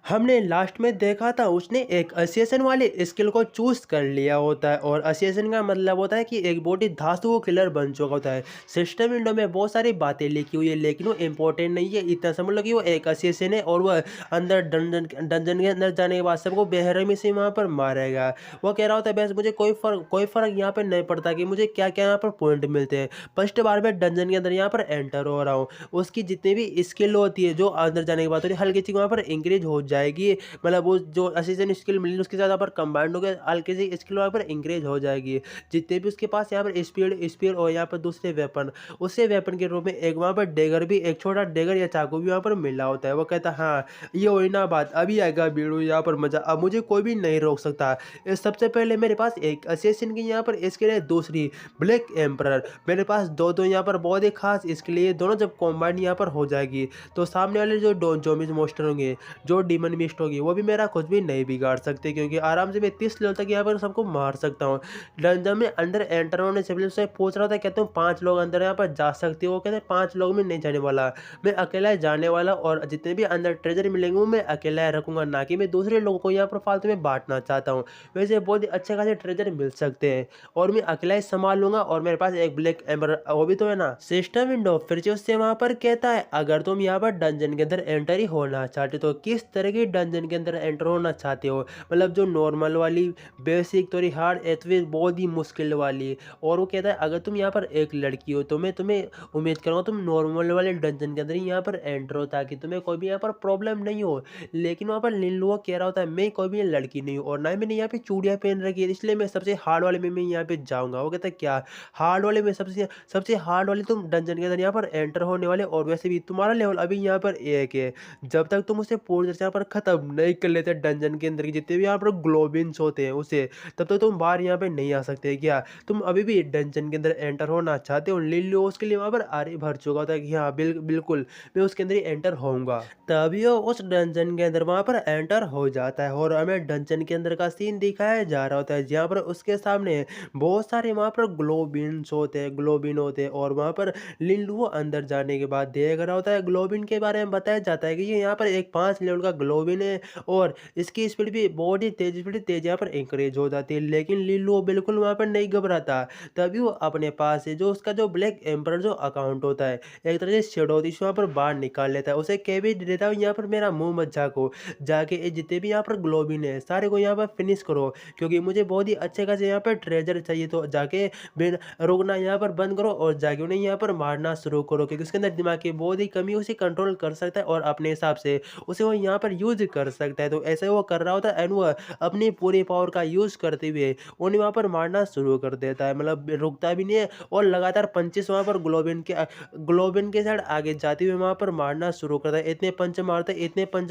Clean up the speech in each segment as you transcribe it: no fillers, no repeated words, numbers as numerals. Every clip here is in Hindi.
हमने लास्ट में देखा था उसने एक असिएशन वाले स्किल को चूज कर लिया होता है और असिएशन का मतलब होता है कि एक बॉडी धांसू किलर बन चुका होता है। सिस्टम विंडो में बहुत सारी बातें लिखी हुई है लेकिन वो इंपॉर्टेंट नहीं है। इतना समझ लो कि वो एक असिएशन है और वह अंदर डंजन के अंदर जाने के बाद सबको बेरहमी से वहाँ पर मारेगा। वो कह रहा होता है बस मुझे कोई फर्क यहाँ पर नहीं पड़ता कि मुझे क्या क्या यहाँ पर पॉइंट मिलते हैं। फर्स्ट बार में डंजन के अंदर यहाँ पर एंटर हो रहा हूँ, उसकी जितनी भी स्किल होती है जो अंदर जाने के बाद थोड़ी हल्की सी वहाँ पर इंक्रीज हो जाएगी। मतलब वो जो असिस्टेंट स्किल मिली उसके साथ यहाँ पर कंबाइंड हो गया, हल्की सी स्किल वहाँ पर इंक्रीज हो जाएगी। जितने भी उसके पास यहाँ पर स्पीड स्पीड और यहाँ पर दूसरे वेपन, उससे वेपन के रूप में एक वहाँ पर डेगर भी, एक छोटा डेगर या चाकू भी वहाँ पर मिला होता है। वो कहता है हाँ ये वही ना बात, अभी आएगा बीड़ू यहाँ पर मजा, अब मुझे कोई भी नहीं रोक सकता। सबसे पहले मेरे पास एक असिस्टेंट की यहाँ पर स्किल है, दूसरी ब्लैक एम्परर। मेरे पास दो दो यहाँ पर बहुत ही खास स्किल है, ये दोनों जब कॉम्बाइंड यहाँ पर हो जाएगी तो सामने वाले जो जोमिज मोस्टर होंगे, जो डीमन बिस्ट होगी, वो भी मेरा कुछ भी नहीं बिगाड़ सकते क्योंकि आराम से मैं 30 लेवल तक यहाँ पर सबको मार सकता हूँ। डंजन में अंदर एंटर होने से पहले उससे पूछ रहा था, कहते हूँ 5 लोग अंदर यहाँ पर जा सकते हो, वो कहते हैं 5 लोग में नहीं जाने वाला, मैं अकेला जाने वाला और जितने भी अंदर ट्रेजर मिलेंगे वो मैं अकेला रखूंगा, ना कि मैं दूसरे लोगों को यहाँ पर फालतू में बांटना चाहता हूँ। वैसे बहुत ही अच्छे खासे ट्रेजर मिल सकते हैं और मैं अकेला ही संभाल लूंगा और मेरे पास एक ब्लैक एम्बर वो भी तो है ना। सिस्टम विंडो फिर से उससे वहां पर कहता है अगर तुम यहाँ पर डंजन के अंदर एंटर ही होना चाहते हो तो किस तरह की डंजन के अंदर एंटर होना चाहते हो, मतलब जो नॉर्मल वाली, बेसिक, थोड़ी हार्ड, अथवा बहुत ही मुश्किल वाली। और वो कहता है अगर तुम यहाँ पर एक लड़की हो तो मैं तुम्हें उम्मीद करूँगा तुम नॉर्मल वाले डंजन के अंदर ही यहाँ पर एंटर हो ताकि तुम्हें कोई भी यहाँ पर प्रॉब्लम नहीं हो। लेकिन वहाँ पर लिनलुआ कह रहा होता है मैं कोई भी लड़की नहीं हूँ और ना ही मैंने यहाँ पे चूड़ियाँ पहन रखी है, इसलिए मैं सबसे हार्ड वाले में मैं यहाँ पे जाऊँगा। वो कहता है क्या हार्ड वाले में, सबसे सबसे हार्ड वाले तुम डंजन के अंदर यहाँ पर एंटर होने वाले और वैसे भी तुम्हारा लेवल अभी यहाँ पर एक है। जब तक तुम उसे पूरी तरह से यहाँ पर खत्म नहीं कर लेते डंजन के अंदर की जितने भी यहाँ पर ग्लोबिन्स होते हैं उसे, तब तक तुम बाहर यहाँ पे नहीं आ सकते। क्या तुम अभी भी डंजन के अंदर एंटर होना चाहते हो? लिल्लू उसके लिए वहाँ पर आरे भर चुका होता है कि हाँ बिल्कुल मैं उसके अंदर ही एंटर होऊंगा। तभी वो उस डंजन के अंदर वहां पर एंटर हो जाता है और हमें डंजन के अंदर का सीन दिखाया जा रहा होता है जहाँ पर उसके सामने बहुत सारे वहां पर ग्लोबिन होते हैं और वहां पर लिल्लू अंदर जाने के बाद देख रहा होता है। ग्लोबिन के बारे में बताया जाता है कि ये यहाँ पर एक 5 लेवल का ग्लोबिन है और इसकी स्पीड भी बहुत ही तेज यहाँ पर इंक्रीज हो जाती है। लेकिन लिल्लू बिल्कुल वहां पर नहीं घबराता। तभी वो अपने पास है जो उसका जो ब्लैक एम्पर जो अकाउंट होता है, एक तरह से शेडो वहाँ पर बाहर निकाल लेता है, उसे कह भी देता हूँ यहाँ पर मेरा मुंह मत झाको, जाके ये जितने भी यहाँ पर ग्लोबिन है सारे को यहाँ पर फिनिश करो क्योंकि मुझे बहुत ही अच्छे खासे यहाँ पर ट्रेजर चाहिए। तो जाके रोकना यहाँ पर बंद करो और जाके उन्हें यहाँ पर मारना शुरू करो क्योंकि उसके अंदर दिमाग की बहुत ही कमी, उसे कंट्रोल कर सकता है और अपने हिसाब से उसे वो यहाँ पर यूज कर सकता है। तो ऐसे वो कर रहा होता है एंड वो अपनी पूरी पावर का यूज करते हुए उन्हें वहाँ पर मारना शुरू कर देता है, मतलब रुकता भी नहीं है और लगातार पंचेस वहाँ पर ग्लोबिन के साइड आगे जाते हुए वहाँ पर मारना शुरू करता है। इतने पंच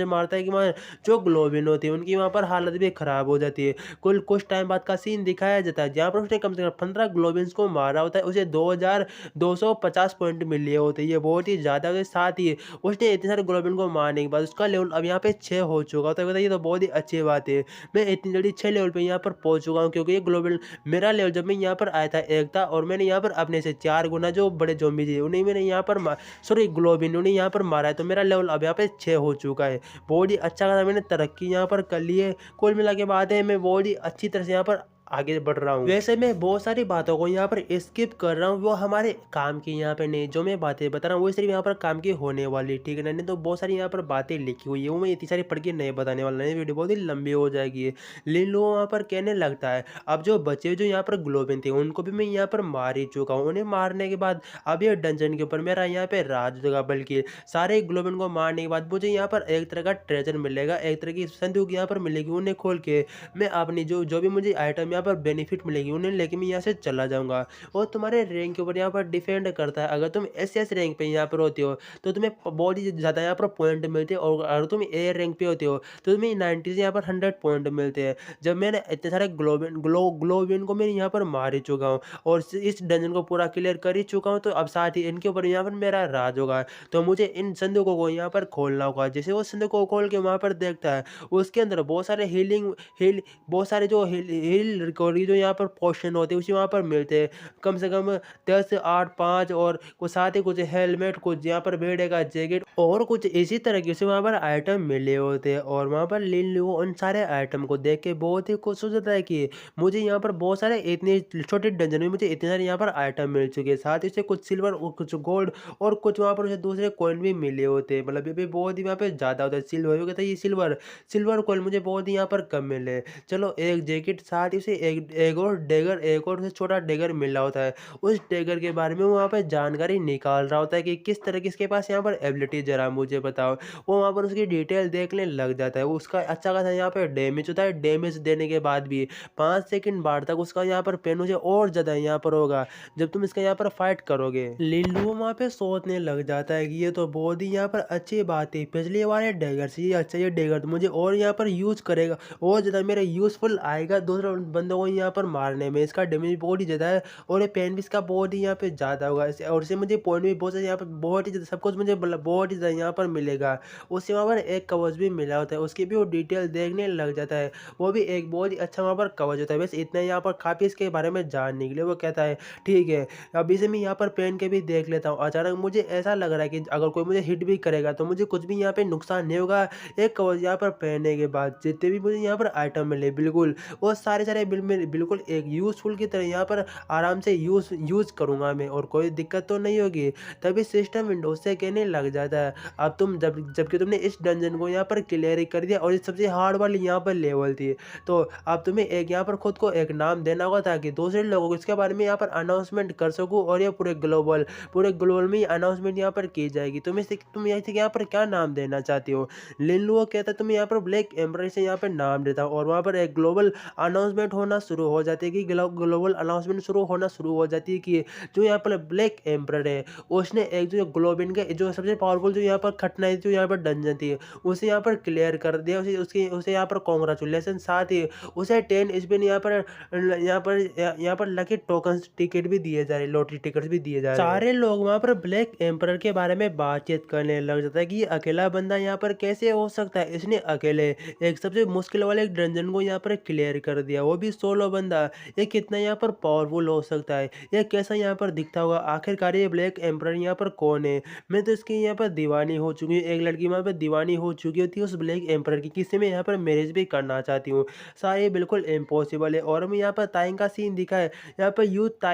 मारता है कि वहाँ जो ग्लोबिन होती है उनकी वहाँ पर हालत भी खराब हो जाती है। कुछ टाइम बाद का सीन दिखाया जाता है जहाँ पर उसने कम से कम 15 ग्लोबिन्स को मारा होता है, उसे 2250 पॉइंट मिल लिए होते हैं, ये बहुत ही ज़्यादा है। साथ ही उसने इतने सारे ग्लोबिन को मारने के बाद उसका लेवल अब यहाँ पे 6 हो चुका होता है। बताइए, तो बहुत ही अच्छी बात है, मैं इतनी जल्दी 6 लेवल पे यहाँ पर पहुँच चुका हूँ क्योंकि ये ग्लोबिन, मेरा लेवल जब मैं यहाँ पर आया था 1 था और मैंने यहाँ पर अपने से 4 गुना जो बड़े ज़ॉम्बी थे उन्हें मैंने यहाँ पर सॉरी ग्लोबिन उन्हें यहाँ पर मारा है, तो मेरा लेवल अब यहाँ पे 6 हो चुका है। बहुत ही अच्छा खासा मैंने तरक्की यहाँ पर कर ली है। कुल मिला के बाद है मैं बहुत ही अच्छी तरह से यहाँ पर आगे बढ़ रहा हूँ। वैसे मैं बहुत सारी बातों को यहाँ पर स्किप कर रहा हूँ, वो हमारे काम की यहाँ पे नहीं, जो मैं बातें बता रहा हूँ वो सिर्फ यहाँ पर काम की होने वाली, ठीक है ना। नहीं तो बहुत सारी यहाँ पर बातें लिखी हुई है वो मैं इतनी सारी पढ़ के नहीं बताने वाला, नहीं वीडियो बहुत ही लंबी हो जाएगी। लेकिन लोग वहाँ पर कहने लगता है अब जो बचे जो यहाँ पर ग्लोबिन थे उनको भी मैं यहाँ पर मार ही चुका हूँ। उन्हें मारने के बाद अब ये डंजन के ऊपर मेरा यहाँ पे राज होगा, बल्कि सारे ग्लोबिन को मारने के बाद मुझे यहाँ पर एक तरह का ट्रेजर मिलेगा, एक तरह की संदूक यहाँ पर मिलेगी। उन्हें खोल के मैं अपनी जो जो भी मुझे आइटम यहाँ पर बेनिफिट मिलेगी उन्हें लेके मैं यहाँ से चला जाऊंगा। और तुम्हारे रैंक के ऊपर यहाँ पर डिपेंड करता है, अगर तुम एस रैंक पे यहाँ पर होते हो तो तुम्हें बहुत ही ज़्यादा यहाँ पर पॉइंट मिलते हैं और अगर तुम ए रैंक पे होते हो तो तुम्हें 90 से यहाँ पर 100 पॉइंट मिलते हैं। जब मैंने इतने सारे ग्लोबिन को मैं यहाँ पर मार ही चुका हूँ और इस डंजन को पूरा क्लियर कर ही चुका हूँ, तो अब साथ ही इनके ऊपर यहाँ पर मेरा राज होगा। तो मुझे इन संदूकों को यहाँ पर खोलना होगा। जैसे वो संदूक को खोल के वहाँ पर देखता है उसके अंदर बहुत सारे हील बहुत सारे जो हील और ये जो यहाँ पर पोर्शन होते हैं उसी वहाँ पर मिलते हैं। कम से कम 10, 8, 5 और कुछ साथ ही कुछ हेलमेट, कुछ यहाँ पर भेड़े का जैकेट और कुछ इसी तरह के उसे वहाँ पर आइटम मिले होते हैं। और वहाँ पर लिन लू उन सारे आइटम को देख के बहुत ही खुश हो जाता है कि मुझे यहाँ पर बहुत सारे इतने छोटे डंजन में मुझे इतने सारे यहाँ पर आइटम मिल चुके हैं। साथ ही उसे कुछ सिल्वर और कुछ गोल्ड और कुछ वहाँ पर उसे दूसरे कॉइन भी मिले होते हैं। मतलब ये भी बहुत ही वहाँ पे ज़्यादा होता है। सिल्वर वो कहता है ये सिल्वर सिल्वर कॉइन मुझे बहुत ही यहाँ पर कम मिले। चलो एक जैकेट, साथ ही उसे एक एक और डेगर, एक और उसे छोटा डेगर मिल रहा होता है। उस डेगर के बारे में वो वहाँ पे जानकारी निकाल रहा होता है कि किस तरह की इसके पास यहाँ पर एबिलिटी, जरा मुझे बताओ। वो वहाँ पर उसकी डिटेल देखने लग जाता है। उसका अच्छा खासा यहाँ पे डैमेज होता है। डैमेज देने के बाद भी 5 सेकंड बाद तक उसका यहाँ पर पेन मुझे और ज़्यादा यहाँ पर होगा जब तुम इसका यहाँ पर फाइट करोगे। लिंडू वहाँ पे सोचने लग जाता है कि ये तो बहुत ही यहाँ पर अच्छी बात है। पिछले वाले डेगर से ये अच्छा, ये डेगर तो मुझे और यहाँ पर यूज करेगा और ज़्यादा मेरा यूजफुल आएगा दूसरे बंदों को यहाँ पर मारने में। इसका डैमेज बहुत ही ज़्यादा है और ये पेन भी इसका बहुत ही यहाँ पे ज़्यादा होगा। और इससे मुझे पॉइंट भी बहुत यहाँ पर बहुत ही ज़्यादा सब कुछ मुझे बहुत ही ज़्यादा यहाँ पर मिलेगा। उससे वहाँ पर एक कवच भी मिला होता है, उसकी भी वो डिटेल देखने लग जाता है। वो भी एक बहुत ही अच्छा वहाँ पर कवच होता है। बस इतना यहाँ पर काफ़ी इसके बारे में जानने के लिए। वो कहता है ठीक है, अभी से मैं यहाँ पर पहन के भी देख लेता हूँ। अचानक मुझे ऐसा लग रहा है कि अगर कोई मुझे हिट भी करेगा तो मुझे कुछ भी यहाँ पे नुकसान नहीं होगा। एक कवच यहाँ पर पहनने के बाद जितने भी मुझे यहाँ पर आइटम मिले बिल्कुल वो सारे बिल्कुल एक यूज़फुल की तरह यहाँ पर आराम से यूज़ करूँगा मैं और कोई दिक्कत तो नहीं होगी। तभी सिस्टम विंडोज से कहने लग जाता है अब तुम जबकि तुमने इस डंजन को यहाँ पर क्लियर कर दिया और ये सबसे हार्ड वाली यहाँ पर लेवल थी, तो अब तुम्हें एक यहाँ पर खुद को एक नाम देना होगा ताकि दूसरे लोगों को इसके बारे में यहाँ पर अनाउंसमेंट कर सकूँ और ये पूरे ग्लोबल में अनाउंसमेंट यहाँ पर की जाएगी। तुम यहाँ पर क्या नाम देना चाहती हो? लिनलुओ कहता है तुम्हें यहाँ पर ब्लैक एम्पर से यहाँ पर नाम देता हूँ और वहाँ पर एक ग्लोबल अनाउंसमेंट होना शुरू हो जाती है कि ग्लोबल अनाउंसमेंट शुरू हो जाती है कि जो यहाँ पर ब्लैक एम्पर है उसने एक जो ग्लोबिन के जो सबसे पावरफुल जो यहाँ पर खटनाई जो यहाँ पर डंजन थी उसे यहाँ पर क्लियर कर दिया। उसे यहाँ पर कॉन्ग्रेचुलेसन। साथ ही उसे 10 स्पिन यहाँ पर लकी टोकन टिकट भी दिए जा रहे, लॉटरी टिकट भी दिए जा रहे हैं। सारे लोग वहाँ पर ब्लैक एम्पर के बारे में बातचीत करने लग जाता है कि ये अकेला बंदा यहाँ पर कैसे हो सकता है। इसने अकेले एक सबसे मुश्किल वाले डंजन को यहाँ पर क्लियर कर दिया, वो भी सोलो बंदा। ये कितना यहाँ पर पावरफुल हो सकता है, ये कैसा यहाँ पर दिखता होगा। आखिरकार ये ब्लैक एम्पर यहाँ पर कौन है? मैं तो इसकी यहाँ पर दीवानी हो चुकी हूँ। एक लड़की वहाँ पर दीवानी हो चुकी होती है उस ब्लैक एम्पर की, किसी में यहाँ पर मैरिज भी करना चाहती हूँ। सारे बिल्कुल इम्पॉसिबल है। और हमें यहाँ पर ताइंग का सीन दिखा है, यहाँ पर यूथ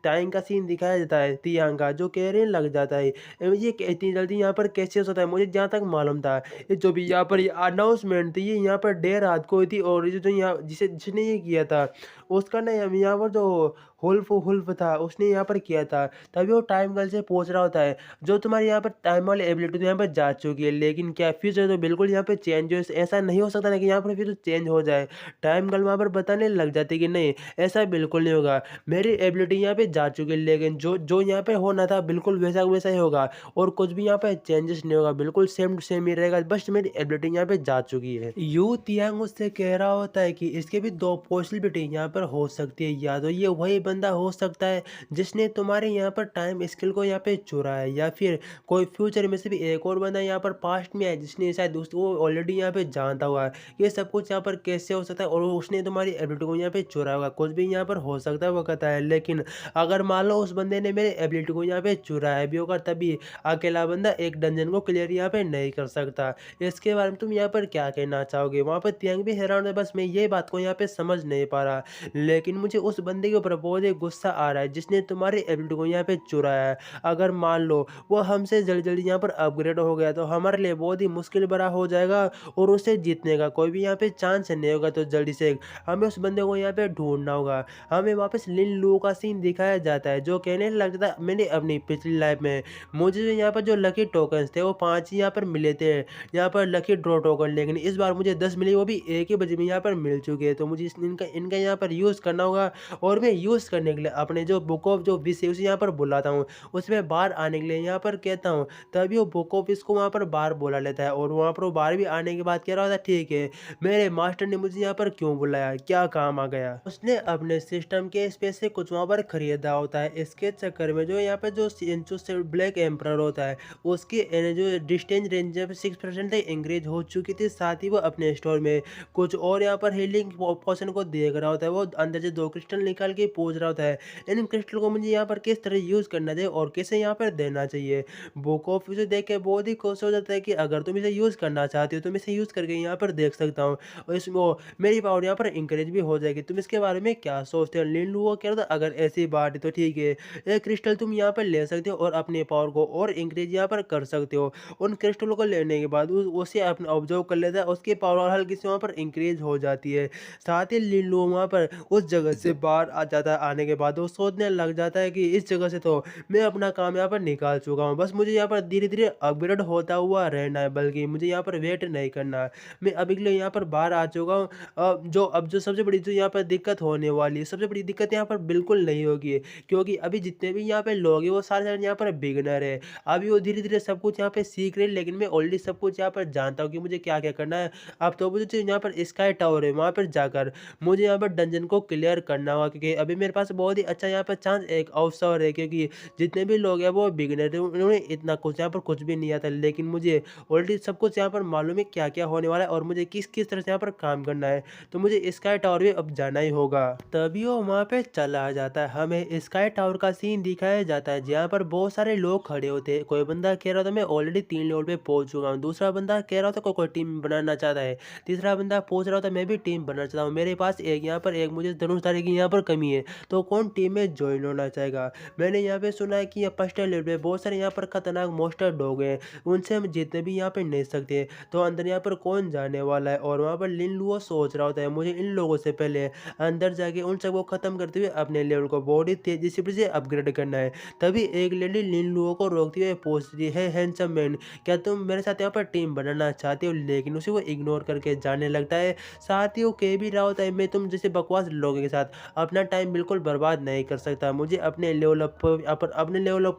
टाइम का सीन दिखाया जाता है तियांग का, जो कहने लग जाता है ये इतनी जल्दी यहाँ पर कैसे हो सकता है। मुझे जहाँ तक मालूम था ये जो भी यहाँ पर अनाउंसमेंट थी ये यहाँ पर देर रात को हुई थी और ये जो यहाँ जिसने ये किया था उसका ना यहाँ पर जो हुल्फ हुल्फ था उसने यहाँ पर किया था। तभी वो टाइम गर्ल से पूछ रहा होता है जो तुम्हारी यहाँ पर टाइम वाली एबिलिटी तो यहाँ पर जा चुकी है लेकिन क्या फ्यूचर तो बिल्कुल यहाँ पे चेंज हो, ऐसा नहीं हो सकता ना कि यहाँ पर फिर चेंज हो जाए। टाइम गर्ल वहाँ पर बताने लग जाती कि नहीं ऐसा बिल्कुल नहीं होगा, मेरी एबिलिटी यहाँ पे जा चुकी है लेकिन जो जो यहाँ पे होना था बिल्कुल वैसा वैसा ही होगा और कुछ भी यहाँ पे चेंजेस नहीं होगा, बिल्कुल सेम टू सेम ही रहेगा, बस मेरी एबिलिटी यहाँ पे जा चुकी है। यू तियांग उससे कह रहा होता है कि इसके भी दो पॉसिबिलिटी यहाँ पर हो सकती है, या तो ये वही बंदा हो सकता है जिसने तुम्हारे यहाँ पर टाइम स्किल को यहाँ पे चुरा है, या फिर कोई फ्यूचर में से भी एक और बंदा यहाँ पर पास्ट में है जिसने शायद वो ऑलरेडी यहाँ पे जानता हुआ है ये सब कुछ यहाँ पर कैसे हो सकता है और उसने तुम्हारी एबिलिटी को यहाँ पे चुरा होगा। कुछ भी यहाँ पर हो सकता है वो कहता है, लेकिन अगर मान लो उस बंदे ने मेरे एबिलिटी को यहाँ पे चुराया भी होगा तभी अकेला बंदा एक डंजन को क्लियर यहाँ पे नहीं कर सकता। इसके बारे में तुम यहाँ पर क्या कहना चाहोगे? वहाँ पर तियांग भी हैरान है, बस मैं ये बात को यहाँ पे समझ नहीं पा रहा, लेकिन मुझे उस बंदे के ऊपर बहुत ही गुस्सा आ रहा है जिसने तुम्हारी एबिलिटी को यहाँ पे चुराया है। अगर मान लो वो हमसे जल्दी जल्दी यहाँ पर अपग्रेड हो गया तो हमारे लिए बहुत ही मुश्किल भरा हो जाएगा और उसे जीतने का कोई भी यहाँ पे चांस नहीं होगा। तो जल्दी से हमें उस बंदे को यहाँ पे ढूंढना होगा। हमें वापस लिन लू का सीन दिखाया जाता है जो कहने लग जाता है मैंने अपनी पिछली लाइफ में मुझे यहाँ पर जो लकी टोकन्स थे वो 5 ही यहाँ पर मिले थे, यहाँ पर लकी ड्रॉ टोकन, लेकिन इस बार मुझे 10 मिले, वो भी एक ही बजे में यहाँ पर मिल चुके हैं। तो मुझे इनका यहाँ पर यूज़ करना होगा और मैं यूज़ चूज़ करने के लिए अपने जो बुक ऑफ जो विश है उसे यहाँ पर बुलाता हूँ। उसमें बाहर आने के लिए यहाँ पर कहता हूँ, तभी वो बुक ऑफ विश को वहाँ पर बाहर बुला लेता है और वहाँ पर वो बाहर भी आने के बाद कह रहा होता है, ठीक है, मेरे मास्टर ने मुझे यहाँ पर क्यों बुलाया, क्या काम आ गया। उसने अपने सिस्टम के स्पेस से कुछ वहाँ पर खरीदा होता है। इसके चक्कर में जो यहाँ पे जो ब्लैक एम्परर होता है उसकी जो डिस्टेंस रेंज है 6% इंक्रीज हो चुकी थी। साथ ही वो अपने स्टोर में कुछ और यहाँ पर हीलिंग पोशन को देख रहा होता है। वो अंदर से 2 क्रिस्टल निकाल के पूछ रहा होता है, इन क्रिस्टल को मुझे यहाँ पर किस तरह यूज़ करना चाहिए और कैसे यहाँ पर देना चाहिए। बुक ऑफ इसे देख के बहुत ही खुश हो जाता है कि अगर तुम इसे यूज़ करना चाहते हो तो मैं इसे यूज़ करके यहाँ पर देख सकता हूँ और इसमें मेरी पावर यहाँ पर इंक्रीज भी हो जाएगी। तुम इसके बारे में क्या सोचते हो? लिन लुओ कह रहा था, अगर ऐसी बात है तो ठीक है, ये क्रिस्टल तुम यहाँ पर ले सकते हो और अपने पावर को और इंक्रीज यहाँ पर कर सकते हो। उन क्रिस्टलों को लेने के बाद उसे अपना ऑब्जर्व कर लेता है, उसकी पावर हल्की से वहाँ पर इंक्रीज हो जाती है। साथ ही लिन लुओ वहाँ पर उस जगह से बाहर आ जाता है। आने के बाद वो सोचने लग जाता है कि इस जगह से तो मैं अपना काम यहाँ पर निकाल चुका हूँ, बस मुझे यहाँ पर धीरे धीरे अपग्रेड होता हुआ रहना है, बल्कि मुझे यहाँ पर वेट नहीं करना है। मैं अभी के लिए यहाँ पर बाहर आ चुका हूँ। अब जो सबसे बड़ी जो यहाँ पर दिक्कत होने वाली है, सबसे बड़ी दिक्कत यहाँ पर बिल्कुल नहीं होगी, क्योंकि अभी जितने भी यहाँ पे लोग हैं वो सारे यहाँ पर बिगिनर है। अभी वो धीरे धीरे सब कुछ यहाँ पे सीख रहे हैं, लेकिन मैं ऑलरेडी सब कुछ यहाँ पर जानता हूँ कि मुझे क्या क्या करना है। अब तो मुझे जो यहाँ पर स्काई टावर है वहाँ पर जाकर मुझे यहाँ पर डंजन को क्लियर करना होगा, क्योंकि अभी मेरे पास बहुत ही अच्छा यहाँ पर चांस एक अवसर है, क्योंकि जितने भी लोग हैं वो बिगिनर है, उन्होंने इतना कुछ यहाँ पर कुछ भी नहीं आता, लेकिन मुझे ऑलरेडी सब कुछ यहाँ पर मालूम है क्या क्या होने वाला है और मुझे किस किस तरह से यहाँ पर काम करना है। तो मुझे स्काई टावर भी अब जाना ही होगा। तभी वो वहाँ पे चला जाता है। हमें स्काई टावर का सीन दिखाया जाता है जहाँ पर बहुत सारे लोग खड़े होते हैं। कोई बंदा कह रहा था मैं ऑलरेडी 3 लेवल पे पहुंच चुका हूँ, दूसरा बंदा कह रहा था कोई टीम बनाना चाहता है, तीसरा बंदा पूछ रहा था मैं भी टीम बनाना चाहता हूँ, मेरे पास एक यहाँ पर एक मुझे धनुषधारी की यहाँ पर कमी है, तो कौन टीम में ज्वाइन होना चाहेगा। मैंने यहाँ पे सुना है कि ये फर्स्ट लेवल पे बहुत सारे यहाँ पर खतरनाक मोस्टर डॉग हैं, उनसे हम जीतने भी यहाँ पे नहीं सकते, तो अंदर यहाँ पर कौन जाने वाला है। और वहाँ पर लिन लुओ सोच रहा होता है मुझे इन लोगों से पहले अंदर जाके उन सबको खत्म करते हुए अपने लेवल को बहुत ही तेजी से अपग्रेड करना है। तभी एक लेडी लिन लुओ को रोकते हुए पूछती है, हैंडसम मैन, क्या तुम मेरे साथ यहाँ पर टीम बनाना चाहते हो, लेकिन उसे वो इग्नोर करके जाने लगता है। साथ ही वो कह भी रहा होता है मैं तुम जैसे बकवास लोगों के साथ अपना टाइम बिल्कुल बर्बाद नहीं कर सकता, मुझे अपने लेवल अप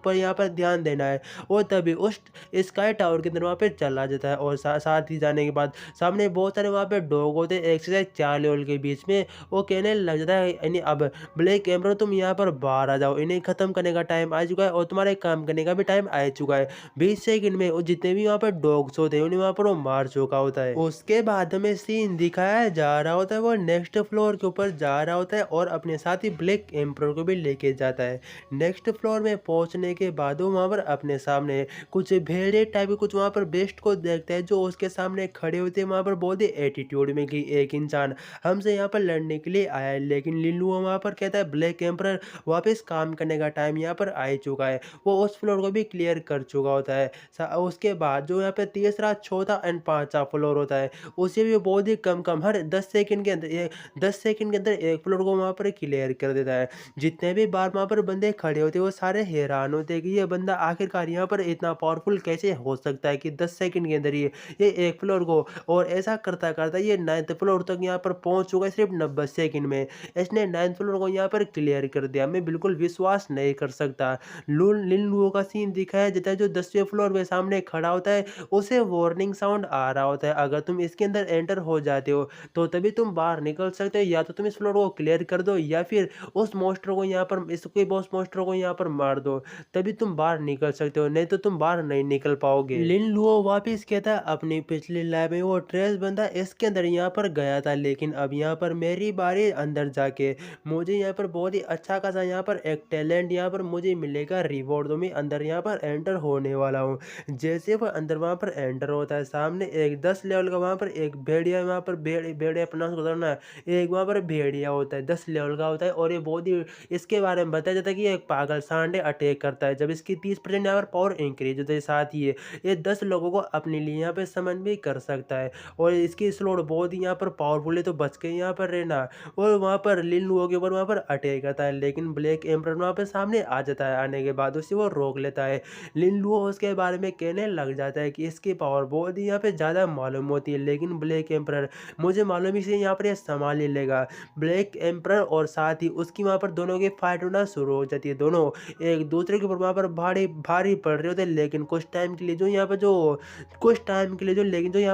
पर यहाँ पर ध्यान देना है। और तभी उस स्काई टावर के अंदर वहाँ पे चला जाता है और साथ ही जाने के बाद सामने बहुत सारे वहाँ पे डॉग होते हैं, 1 से 4 लेवल के बीच में। वो कहने लग जाता है यानी अब ब्लैक एम्बरर तुम यहाँ पर बाहर आ जाओ, इन्हें खत्म करने का टाइम आ चुका है और तुम्हारे काम करने का भी टाइम आ चुका है। 20 सेकंड में वो जितने भी वहाँ पर डॉग्स होते हैं उन्हें वहाँ पर वो मार चुका होता है। उसके बाद हमें सीन दिखाया जा रहा होता है, वो नेक्स्ट फ्लोर के ऊपर जा रहा होता है और अपने साथ ही ब्लैक एम्बरर को भी लेके जाता है। नेक्स्ट फ्लोर में पहुंचने के बाद वो वहाँ पर अपने सामने कुछ भेड़े टाइप के कुछ वहाँ पर बेस्ट को देखता है जो उसके सामने खड़े होते हैं। वहाँ पर बहुत ही एटीट्यूड में कि एक इंसान हमसे यहाँ पर लड़ने के लिए आया है, लेकिन लिल्लू वहाँ पर कहता है ब्लैक एम्परर वापस काम करने का टाइम यहाँ पर आ चुका है। वो उस फ्लोर को भी क्लियर कर चुका होता है। उसके बाद जो यहाँ पे तीसरा, चौथा एंड पांचवा फ्लोर होता है उसे भी बहुत ही कम हर 10 सेकंड के अंदर 10 सेकंड के अंदर एक फ्लोर को वहाँ पर क्लियर कर देता है। जितने भी बार वहाँ पर बंदे खड़े होते हैं वो सारे हैरान होते हैं कि ये बंदा आखिरकार यहाँ पर इतना पावरफुल कैसे हो सकता है कि 10 सेकंड के अंदर ये एक फ्लोर को, और ऐसा करता करता ये 9th फ्लोर तक यहाँ पर पहुंच चुका है सिर्फ 90 सेकंड में। इसने 9th फ्लोर को यहाँ पर क्लियर कर दिया, मैं बिल्कुल विश्वास नहीं कर सकता। लिन लुओ का सीन दिखाया जाता है जो 10वें फ्लोर पे सामने खड़ा होता है, उसे वार्निंग साउंड आ रहा होता है, अगर तुम इसके अंदर एंटर हो जाते हो तो तभी तुम बाहर निकल सकते हो, या तो तुम इस फ्लोर को क्लियर कर दो या फिर उस मोस्टर को यहाँ पर इसके बॉस मोस्टर को यहाँ पर मार दो, तभी तुम बाहर निकल सकते हो, नहीं तो तुम बाहर नहीं निकल पाओगे। लिन लुओ वापिस कहता है अपनी पिछली लाइफ में वो ट्रेस बंदा इसके अंदर यहाँ पर गया था, लेकिन अब यहाँ पर मेरी बारी अंदर जाके मुझे यहाँ पर बहुत ही अच्छा खासा यहाँ पर एक टैलेंट यहाँ पर मुझे मिलेगा रिवॉर्ड, तो मैं अंदर यहाँ पर एंटर होने वाला हूँ। जैसे वह अंदर वहाँ पर एंटर होता है सामने एक 10 लेवल का वहाँ पर एक भेड़िया, वहाँ पर भेड़िया अपना गुजरना है, एक वहाँ पर भेड़िया होता है 10 लेवल का होता है, और ये बहुत ही इसके बारे में बताया जाता है कि एक पागल सांडे अटैक करता है जब इसकी 30% यहाँ पर पावर इंक्रीज होता है। साथ ही ये 10 लोगों को अपने लिए यहाँ पे समन भी कर सकता है, और इसकी स्लोड बहुत ही यहाँ पर पावरफुल है, तो बच के यहाँ पर रहना। और वहाँ पर लिन लुओ के ऊपर वहाँ पर अटैक करता है, लेकिन ब्लैक एम्परर वहाँ पर सामने आ जाता है, आने के बाद उसे वो रोक लेता है। लिन लुओ उसके बारे में कहने लग जाता है कि इसकी पावर बहुत ही यहाँ पे ज़्यादा मालूम होती है, लेकिन ब्लैक एम्परर मुझे मालूम ही से यहाँ पर ये संभाल ही लेगा। ब्लैक एम्परर और साथ ही उसकी वहाँ पर दोनों की फाइट होना शुरू हो जाती है। दोनों एक दूसरे के ऊपर वहाँ पर भारी भारी पड़ रहे होते हैं, लेकिन कुछ टाइम के लिए जो यहाँ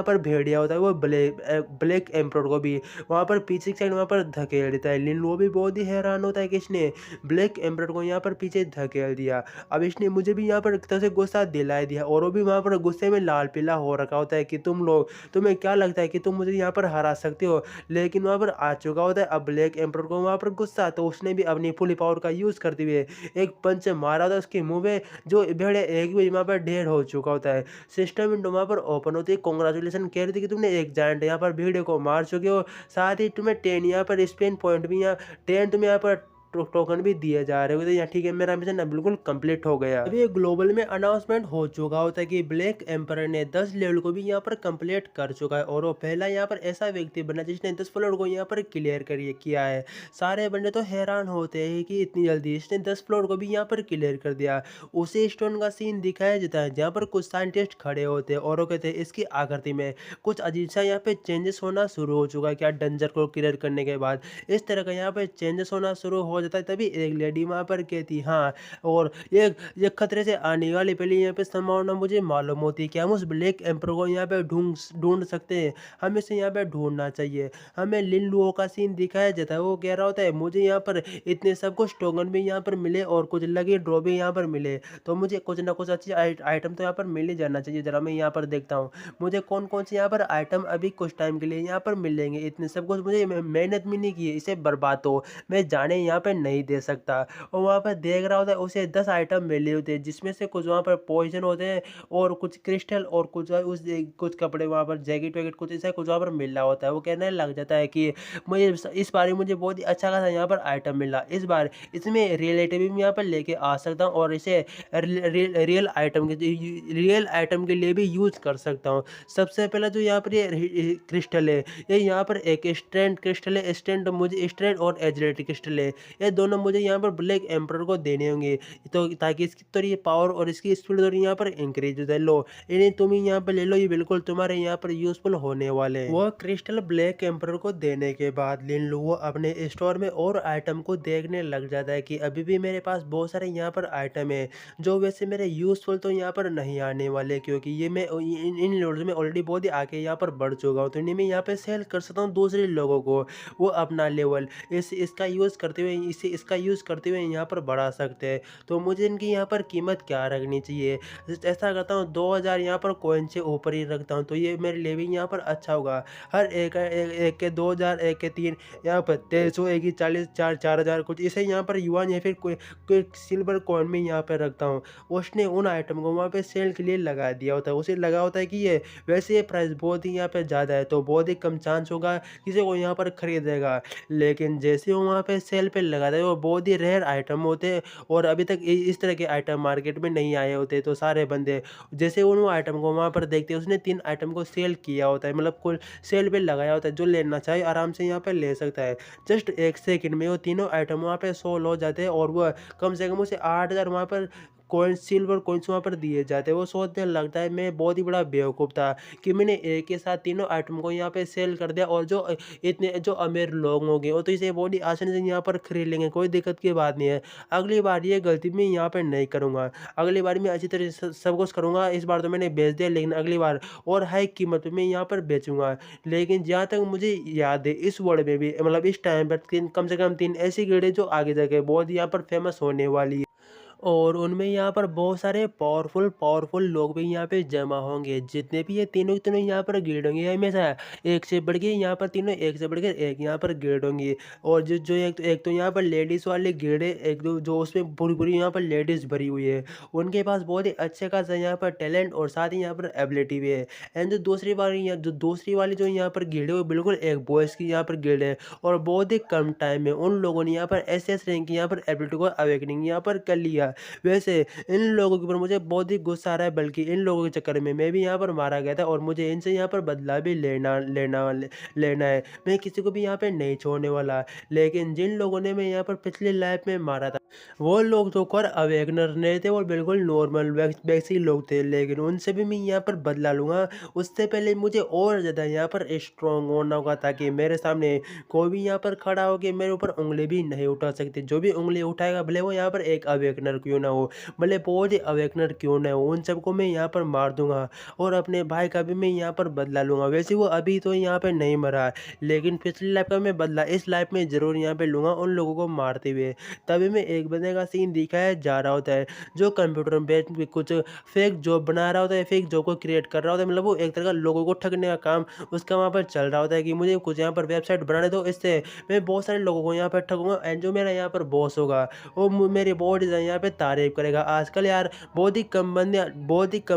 पर भेड़िया होता है वो ब्लैक एम्परर को भी वहाँ पर पीछे की साइड वहाँ पर धकेल देता है। लिन लो भी बहुत ही हैरान होता है कि इसने ब्लैक एम्परर को यहाँ पर पीछे धकेल दिया। अब इसने मुझे भी यहाँ पर एक तरह से गुस्सा दिलाई दिया, और वो भी वहाँ पर गुस्से में लाल पीला हो रखा होता है कि तुम्हें क्या लगता है कि तुम मुझे यहाँ पर हरा सकते हो। लेकिन वहाँ पर आ चुका होता है अब ब्लैक एम्परर को वहाँ पर गुस्सा, तो उसने भी अपनी फुल पावर का यूज़ करते हुए एक पंच मारा होता है उसके मुंह में, जो भेड़िया एक भी वहाँ पर ढेर हो चुका होता है। सिस्टम विंडो वहाँ पर ओपन होती है। कॉन्ग्रेचुलेसन कह रही थी कि तुमने एक जायंट यहाँ पर भेड़िया को मार चुके हो, साथ ही तुम्हें 10 यहाँ पर स्पेन पॉइंट भी यहाँ 10 तुम्हें यहाँ पर टोकन भी दिए जा रहे होते हैं। ठीक है, मेरा मिशन अब बिल्कुल कंप्लीट हो गया। अभी एक ग्लोबल में अनाउंसमेंट हो चुका होता है कि ब्लैक एम्परर ने 10 लेवल को भी यहाँ पर कंप्लीट कर चुका है, और वो पहला यहाँ पर ऐसा व्यक्ति बना जिसने 10 फ्लोर को यहाँ पर क्लियर किया है। सारे बंदे तो हैरान होते हैं कि इतनी जल्दी इसने 10 फ्लोर को भी यहाँ पर क्लियर कर दिया। उसी स्टोन का सीन दिखाया जाता है जहाँ पर कुछ साइंटिस्ट खड़े होते हैं और वो कहते हैं इसकी आकृति में कुछ अजीब सा यहाँ पे चेंजेस होना शुरू हो चुका है क्या डंजर को क्लियर करने के बाद। इस तरह का यहाँ पे चेंजेस होना शुरू हो जाता है। तभी एक लेडी वहाँ पर कहती हाँ, और ये खतरे से आने वाली पहले यहाँ पे संभावना मुझे मालूम होती है कि हम उस ब्लैक एम्पर को यहाँ पे ढूंढ ढूंढ सकते हैं, हमें इसे यहाँ पे ढूंढना चाहिए। हमें लिन लुओ का सीन दिखाया जाता है, वो कह रहा होता है मुझे यहाँ पर इतने सब कुछ टोकन भी यहाँ पर मिले और कुछ लकी ड्रॉ भी यहाँ पर मिले, तो मुझे कुछ ना कुछ अच्छी आइटम तो यहाँ पर मिल ही जाना चाहिए। जरा मैं यहाँ पर देखता हूँ मुझे कौन कौन से यहाँ पर आइटम अभी कुछ टाइम के लिए यहाँ पर मिलेंगे। इतने सब कुछ मुझे मेहनत भी नहीं की है, इसे बर्बाद हो मैं जाने यहाँ पे नहीं दे सकता। और वहाँ पर देख रहा होता है उसे 10 आइटम मिले होते हैं, जिसमें से कुछ वहाँ पर पॉइजन होते हैं और कुछ क्रिस्टल और कुछ कपड़े वहाँ पर जैकेट वैकेट कुछ ऐसा कुछ वहाँ पर मिल रहा होता है। वो कहने लग जाता है कि मुझे इस बार मुझे बहुत ही अच्छा खासा यहाँ पर आइटम मिला, इस बार इसमें रिलेटिव भी यहाँ पर लेके आ सकता हूँ और इसे रियल आइटम के लिए भी यूज कर सकता हूँ। सबसे पहला जो यहाँ पर ये क्रिस्टल है, ये यहाँ पर एक स्ट्रेंथ क्रिस्टल है। स्ट्रेंथ मुझे स्ट्रेंथ और एजिलिटी क्रिस्टल है, ये दोनों मुझे यहाँ पर ब्लैक एम्परर को देने होंगे, तो ताकि इसकी थोड़ी ये पावर और इसकी स्पीड थोड़ी यहाँ पर इंक्रीज हो जाए। लो इन्हें तुम ही यहाँ पर ले लो, ये बिल्कुल तुम्हारे यहाँ पर यूजफुल होने वाले हैं। वो क्रिस्टल ब्लैक एम्परर को देने के बाद लिन लुओ अपने स्टोर में और आइटम को देखने लग जाता है कि अभी भी मेरे पास बहुत सारे यहाँ पर आइटम है जो वैसे मेरे यूजफुल तो यहाँ पर नहीं आने वाले, क्योंकि ये मैं इन लोड्स में ऑलरेडी बहुत ही आगे यहाँ पर बढ़ चुका हूँ, तो इन्हें मैं यहाँ पे सेल कर सकता हूँ दूसरे लोगों को, वो अपना लेवल इसका यूज़ करते हुए यहाँ पर बढ़ा सकते हैं। तो मुझे इनकी यहाँ पर कीमत क्या रखनी चाहिए, ऐसा करता हूँ 2000 यहाँ पर कॉइन से ऊपर ही रखता हूँ, तो ये मेरे लिए भी यहाँ पर अच्छा होगा। हर एक के 2000, एक के 3, यहाँ पर 1300, एक ही 40, 4000 कुछ इसे यहाँ पर युआन या फिर कोई सिल्वर कॉइन में यहाँ पर रखता हूँ। उसने उन आइटम को वहाँ पे सेल के लिए लगा दिया होता है, उसे लगा होता है कि ये वैसे ये प्राइस बहुत ही यहाँ पे ज़्यादा है, तो बहुत ही कम चांस होगा किसी को यहाँ पर खरीदेगा। लेकिन जैसे वो वहाँ पे सेल पे लगाता है वो बहुत ही रेयर आइटम होते हैं और अभी तक इस तरह के आइटम मार्केट में नहीं आए होते, तो सारे बंदे जैसे उन आइटम को वहाँ पर देखते हैं, उसने 3 आइटम को सेल किया होता है, मतलब कुल सेल पे लगाया होता है, जो लेना चाहे आराम से यहाँ पे ले सकता है। जस्ट 1 सेकंड में वो तीनों आइटम वहाँ पे सोल्व हो जाते हैं और वह कम से कम उसे 8000 वहाँ पर कॉइन सिल्वर कॉइन्स वहाँ पर दिए जाते हैं। वो सोचने लगता है मैं बहुत ही बड़ा बेवकूफ़ था कि मैंने एक के साथ तीनों आइटम को यहाँ पे सेल कर दिया, और जो इतने जो अमीर लोग होंगे वो तो इसे बहुत ही आसानी से यहाँ पर खरीद लेंगे, कोई दिक्कत की बात नहीं है। अगली बार ये गलती मैं यहाँ पर नहीं करूँगा, अगली बार मैं अच्छी तरह से सब कुछ करूँगा। इस बार तो मैंने बेच दिया, लेकिन अगली बार और हाई कीमत में यहाँ पर बेचूंगा। लेकिन जहाँ तक मुझे याद है इस वर्ल्ड में भी मतलब इस टाइम पर कम से कम 3 ऐसी गिल्ड जो आगे जाके बहुत यहाँ पर फेमस होने वाली है, और उनमें यहाँ पर बहुत सारे पावरफुल लोग भी यहाँ पे जमा होंगे। जितने भी ये तीनों के तीनों यहाँ पर गिल्ड होंगे, हमेशा एक से बढ़ के यहाँ पर तीनों एक से बढ़कर एक यहाँ पर गिल्ड होंगी। और जो जो एक तो यहाँ पर लेडीज़ वाले गिल्ड है, एक दो जो उसमें पूरी पूरी यहाँ पर लेडीज़ भरी हुई है, उनके पास बहुत ही अच्छे खासा यहाँ पर टैलेंट और साथ ही यहाँ पर एबिलिटी भी है। एंड जो दूसरी वाली जो यहाँ पर गिल्ड है वो बिल्कुल एक बॉयज़ की यहाँ पर गिल्ड है, और बहुत ही कम टाइम में उन लोगों ने यहाँ पर एस रैंक की यहाँ पर एबिलिटी को अवेकनिंग यहाँ पर कर लिया। दिया। वैसे इन लोगों के ऊपर मुझे बहुत ही गुस्सा आ रहा है, बल्कि इन लोगों के चक्कर में मैं भी यहाँ पर मारा गया था और मुझे इनसे यहाँ पर बदला भी लेना है। मैं किसी को भी यहाँ पे नहीं छोड़ने वाला। लेकिन जिन लोगों ने मैं यहाँ पर पिछली लाइफ में मारा था, वो लोग तो कर अवेगनर नहीं थे, वो बिल्कुल नॉर्मल वैसे ही लोग थे, लेकिन उनसे भी मैं यहाँ पर बदला लूँगा। उससे पहले मुझे और ज़्यादा यहाँ पर स्ट्रॉन्ग होना होगा, ताकि मेरे सामने कोई भी यहाँ पर खड़ा होके मेरे ऊपर उँगली भी नहीं उठा सकती। जो भी उँगली उठाएगा, भले वो यहाँ पर एक अवेकनर क्यों ना हो, भले बहुत ही अवेकनर क्यों ना हो, उन सबको मैं यहाँ पर मार दूँगा और अपने भाई का भी मैं यहाँ पर बदला लूँगा। वैसे वो अभी तो यहाँ पे नहीं मरा है, लेकिन पिछली लाइफ का मैं बदला इस लाइफ में ज़रूर यहाँ पे लूँगा उन लोगों को मारते हुए। तभी में एक बंदे का सीन दिखाया जा रहा होता है, जो कंप्यूटर में बैठ के कुछ फेक जॉब बना रहा होता है, फेक जॉब को क्रिएट कर रहा होता है। मतलब वो एक तरह का लोगों को ठगने का काम उसका वहाँ पर चल रहा होता है कि मुझे कुछ यहाँ पर वेबसाइट बनाने दो, इससे मैं बहुत सारे लोगों को यहाँ पर ठगूँगा एंड जो मेरा यहाँ पर बॉस होगा, वो मेरी बहुत ज़्यादा यहाँ पे तारीफ़ करेगा। आजकल यार बहुत ही कम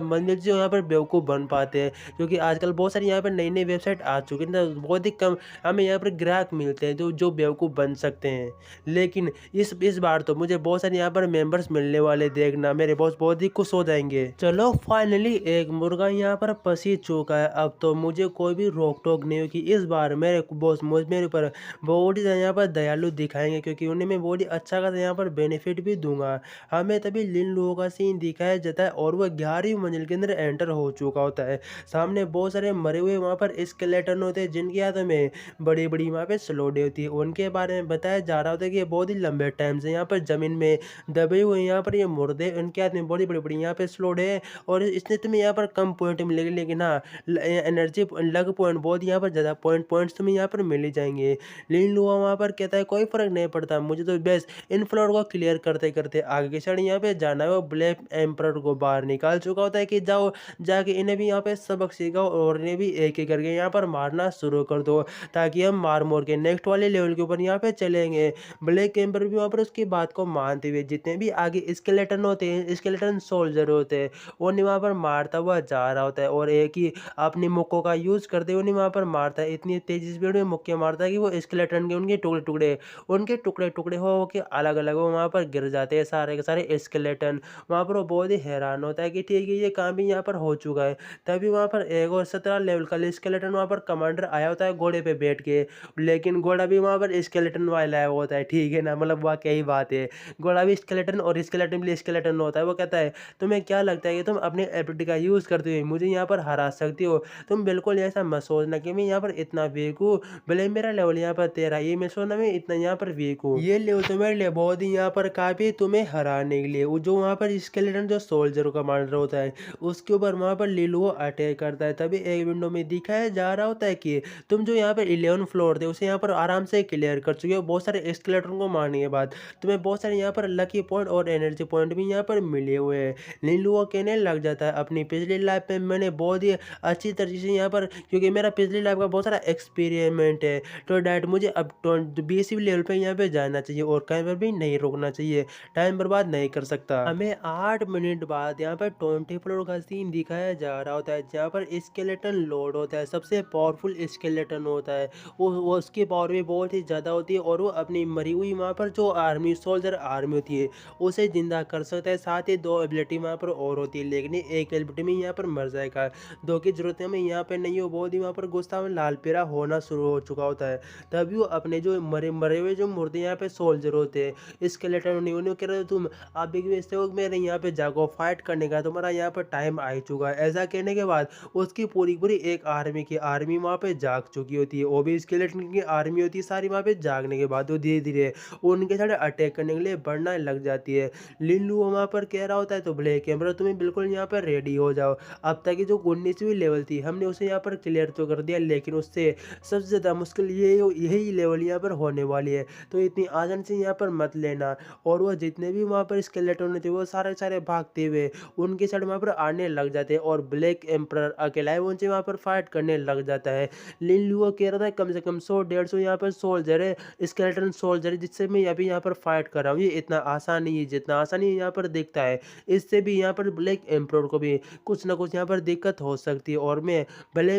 बंदे जो यहाँ पर बेवकूफ़ बन पाते हैं, क्योंकि आजकल बहुत सारी यहाँ पर नई-नई वेबसाइट आ चुकी है ना, बहुत ही कम हमें यहाँ पर ग्राहक मिलते हैं जो जो बेवकूफ़ बन सकते हैं। लेकिन इस बार तो मुझे बहुत सारे यहाँ पर मेंबर्स मिलने वाले, देखना मेरे बॉस बहुत ही खुश हो जाएँगे। चलो फाइनली एक मुर्गा यहाँ पर पसी चुका है, अब तो मुझे कोई भी रोक-टोक नहीं होगी। इस बार मेरे बॉस मेरे ऊपर बहुत ही ज़्यादा यहाँ पर दयालु दिखाएँगे, क्योंकि उन्हें मैं बहुत ही अच्छा खासा यहाँ पर बेनिफिट भी दूँगा। हमें तभी लिन लुओ का सीन दिखाया जाता है और वो 11वीं मंजिल के अंदर एंटर हो चुका होता है। सामने बहुत सारे मरे हुए वहाँ पर स्केलेटन होते हैं, जिनके हाथों में बड़ी-बड़ी वहाँ पे स्लोडें होती है। उनके बारे में बताया जा रहा होता है कि ये बहुत ही लंबे टाइम से यहाँ पर ज़मीन में दबे हुए हैं, यहाँ पर ये मुर्दे, उनके हाथ में बड़ी बड़ी-बड़ी यहाँ पे स्लोड है और इसने तुम्हें यहाँ पर कम पॉइंट मिलेंगे, लेकिन हाँ एनर्जी लग पॉइंट बहुत यहाँ पर ज़्यादा पॉइंट्स तुम्हें यहाँ पर मिल ही जाएँगे। लिन लुओ वहाँ पर कहता है कोई फ़र्क नहीं पड़ता, मुझे तो बस इन फ्लोर को क्लियर करते-करते आगे की साइड यहाँ पे जाना है। वो ब्लैक एम्परर को बाहर निकाल चुका होता है कि जाओ जाके इन्हें भी यहाँ पे सबक सिखाओ और इन्हें भी एक-एक करके यहाँ पर मारना शुरू कर दो, ताकि हम मार-मुर के नेक्स्ट वाले लेवल के ऊपर यहाँ पे चलेंगे। ब्लैक एम्पर भी वहाँ पर उसकी बात को मानते हुए जितने भी आगे स्केलेटन होते हैं, स्केलेटन सोल्जर होते हैं, उन्हें वहाँ पर मारता हुआ जा रहा होता है और एक ही अपनी मुक्कों का यूज़ करते हुए उन्हें वहाँ पर मारता है। इतनी तेज़ी स्पीड में मुक्के मारता है कि वो स्केलेटन के उनके टुकड़े-टुकड़े हो के अलग-अलग वो वहाँ पर गिर जाते हैं सारे के सारे स्केलेटन। वहाँ पर वो बहुत ही हैरान होता है कि ठीक है, ये काम भी यहाँ पर हो चुका है। तभी वहाँ पर एक और 17 लेवल का स्केलेटन वहाँ पर कमांडर आया होता है घोड़े पे बैठ के, लेकिन घोड़ा भी वहाँ पर स्केलेटन वाला आया होता है, ठीक है ना? मतलब वाक़ई यही बात है। घोड़ा भी स्केलेटन और स्केलेटन भी स्केलेटन होता है। वो कहता है, "तुम्हें क्या लगता है कि तुम अपनी एबिलिटी का यूज़ करते हुए मुझे यहाँ पर हरा सकती हो? तुम बिल्कुल ऐसा मत सोचना कि मैं यहाँ पर इतना वीक हूँ। भले मेरा लेवल यहाँ पर 13 ये मैं सोचना मैं इतना यहाँ पर वीक हूँ। ये लेवल तो मेरे लिए बहुत ही यहाँ पर काफ़ी तुम्हें हराने के लिए।" वो जो वहाँ पर स्केलेटन जो सोल्जर कमांडर होता है, उसके ऊपर वहाँ पर लिलुओ अटैक करता है। तभी एक विंडो में दिखाया जा रहा होता है कि तुम जो यहाँ पे 11 फ्लोर थे, उसे यहाँ पर आराम से क्लियर कर चुके हो। बहुत सारे स्केलेटन को मारने के बाद तुम्हें बहुत सारे यहाँ पर लकी पॉइंट और एनर्जी पॉइंट भी यहाँ पर मिले हुए हैं। लिलुओ कहने लग जाता है, अपनी पिछली लाइफ में मैंने बहुत ही अच्छी तरीके से यहाँ पर, क्योंकि मेरा पिछली लाइफ का बहुत सारा एक्सपेरिमेंट है, तो डैड मुझे अब 20वीं लेवल पे यहाँ पे जाना चाहिए और कहीं पर भी नहीं रुकना चाहिए, टाइम बर्बाद नहीं कर सकता। हमें 8 मिनट बाद यहाँ पर 20 फ्लोर का सीन दिखाया जा रहा होता है, जहाँ पर स्केलेटन लोड होता है, सबसे पावरफुल स्केलेटन होता है। वो उसकी पावर भी बहुत ही ज़्यादा होती है और वो अपनी मरी हुई वहाँ पर जो आर्मी सोल्जर आर्मी होती है उसे जिंदा कर सकता है। साथ ही 2 एबिलिटी वहाँ पर और होती है, लेकिन एक एबिलिटी में यहाँ पर मर जाएगा, 2 की जरूरत हमें यहाँ पे नहीं हो। बहुत ही वहाँ पर गुस्सा में लाल पीला होना शुरू हो चुका होता है। तभी वो अपने जो मरे मरे हुए जो मुर्दे यहाँ पे सोल्जर होते हैं, स्केलेटन उन्हें कह रहे हो, तुम अभी भी भेजते हो मेरे यहाँ पे जागो, फाइट करने का तुम्हारा यहाँ पर टाइम आ चुका है। ऐसा कहने के बाद उसकी पूरी पूरी एक आर्मी वहाँ पे जाग चुकी होती है। वो भी स्केलेटन की आर्मी होती है सारी, वहाँ पे जागने के बाद वो धीरे धीरे उनके साथ अटैक करने के लिए बढ़ना लग जाती है। लिल्लू वहाँ पर कह रहा होता है, तो ब्लैक एम्बरर तुम्हें बिल्कुल यहाँ पर रेडी हो जाओ। अब तक की जो 19वीं लेवल थी हमने उसे यहाँ पर क्लियर तो कर दिया, लेकिन उससे सबसे ज़्यादा मुश्किल यही लेवल यहाँ पर होने वाली है, तो इतनी आसान से यहाँ पर मत लेना। और वो जितने भी वहाँ पर स्केलेटन थे वो सारे सारे भागते हुए उनके साइड वहाँ पर आने लग जाते हैं और ब्लैक एम्परर अकेला है उनसे वहाँ पर फाइट करने लग जाता है। लिन लुओ कह रहा था कम से कम 100-150 यहाँ पर सोल्जर है, स्केलेटन सोल्जर है, जिससे मैं अभी यहाँ पर फाइट कर रहा हूँ। ये इतना आसान नहीं है जितना आसान ये यहाँ पर दिखता है। इससे भी यहाँ पर ब्लैक एम्परर को भी कुछ ना कुछ यहाँ पर दिक्कत हो सकती है और मैं